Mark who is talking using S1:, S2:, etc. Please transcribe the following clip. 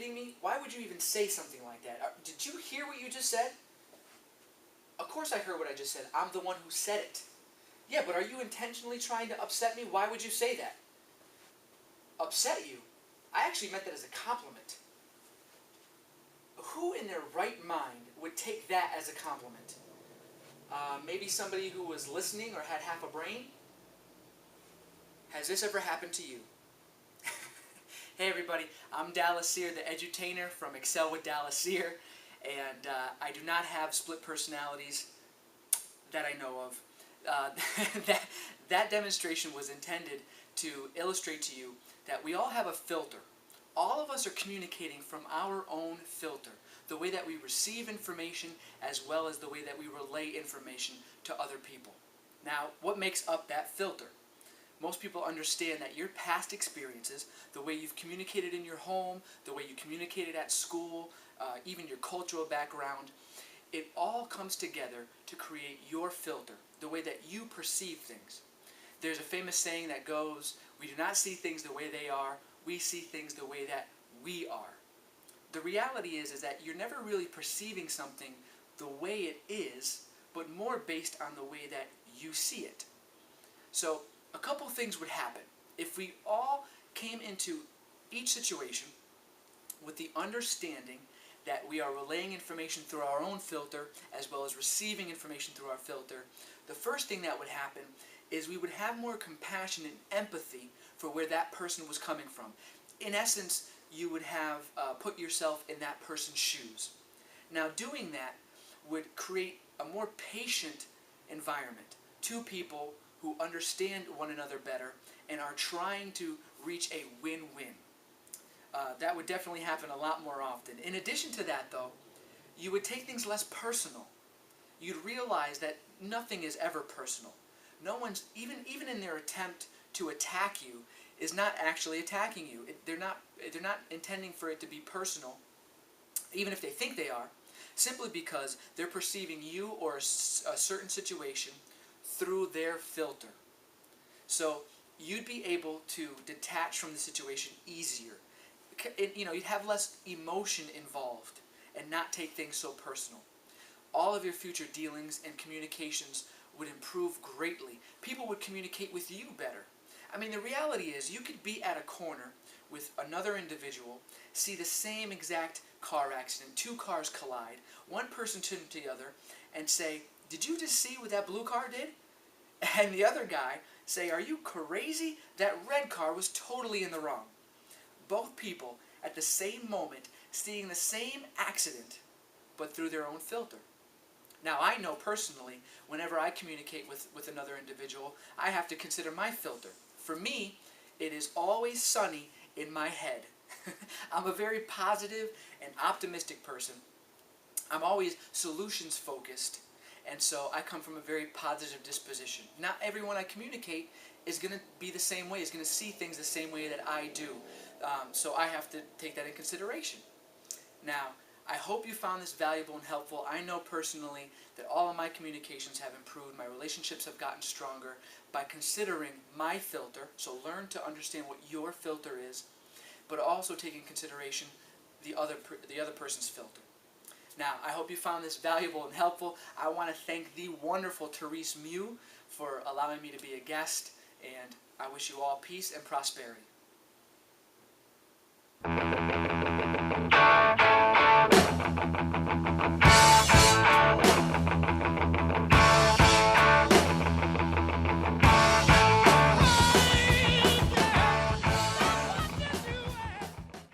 S1: kidding me? Why would you even say something like that? Did you hear what you just said? Of course I heard what I just said. I'm the one who said it. Yeah, but are you intentionally trying to upset me? Why would you say that? Upset you? I actually meant that as a compliment. Who in their right mind would take that as a compliment? Maybe somebody who was listening or had half a brain? Has this ever happened to you? Hey everybody, I'm Dallas Sear, the edutainer from Excel with Dallas Sear, and I do not have split personalities that I know of. That demonstration was intended to illustrate to you that we all have a filter. All of us are communicating from our own filter, the way that we receive information as well as the way that we relay information to other people. Now, what makes up that filter? Most people understand that your past experiences, the way you've communicated in your home, the way you communicated at school, even your cultural background, it all comes together to create your filter, the way that you perceive things. There's a famous saying that goes, we do not see things the way they are, we see things the way that we are. The reality is that you're never really perceiving something the way it is, but more based on the way that you see it. So, a couple things would happen if we all came into each situation with the understanding that we are relaying information through our own filter as well as receiving information through our filter. The first thing that would happen is we would have more compassion and empathy for where that person was coming from. In essence, you would have put yourself in that person's shoes. Now, doing that would create a more patient environment. Two people who understand one another better and are trying to reach a win-win. That would definitely happen a lot more often. In addition to that, though, you would take things less personal. You'd realize that nothing is ever personal. No one's, even in their attempt to attack you, is not actually attacking you. They're not intending for it to be personal, even if they think they are, simply because they're perceiving you or a certain situation through their filter. So you'd be able to detach from the situation easier. You'd have less emotion involved and not take things so personal. All of your future dealings and communications would improve greatly. People would communicate with you better. I mean, the reality is you could be at a corner with another individual, see the same exact car accident, two cars collide, one person turns to the other and say, "Did you just see what that blue car did?" And the other guy say, "Are you crazy? That red car was totally in the wrong." Both people at the same moment seeing the same accident, but through their own filter. Now, I know personally, whenever I communicate with another individual, I have to consider my filter. For me, it is always sunny in my head. I'm a very positive and optimistic person. I'm always solutions focused, and so I come from a very positive disposition. Not everyone I communicate is going to be the same way, is going to see things the same way that I do. So I have to take that in consideration. Now, I hope you found this valuable and helpful. I know personally that all of my communications have improved. My relationships have gotten stronger by considering my filter. So learn to understand what your filter is, but also take in consideration the other person's filter. Now, I hope you found this valuable and helpful. I want to thank the wonderful Therese Miu for allowing me to be a guest, and I wish you all peace and prosperity.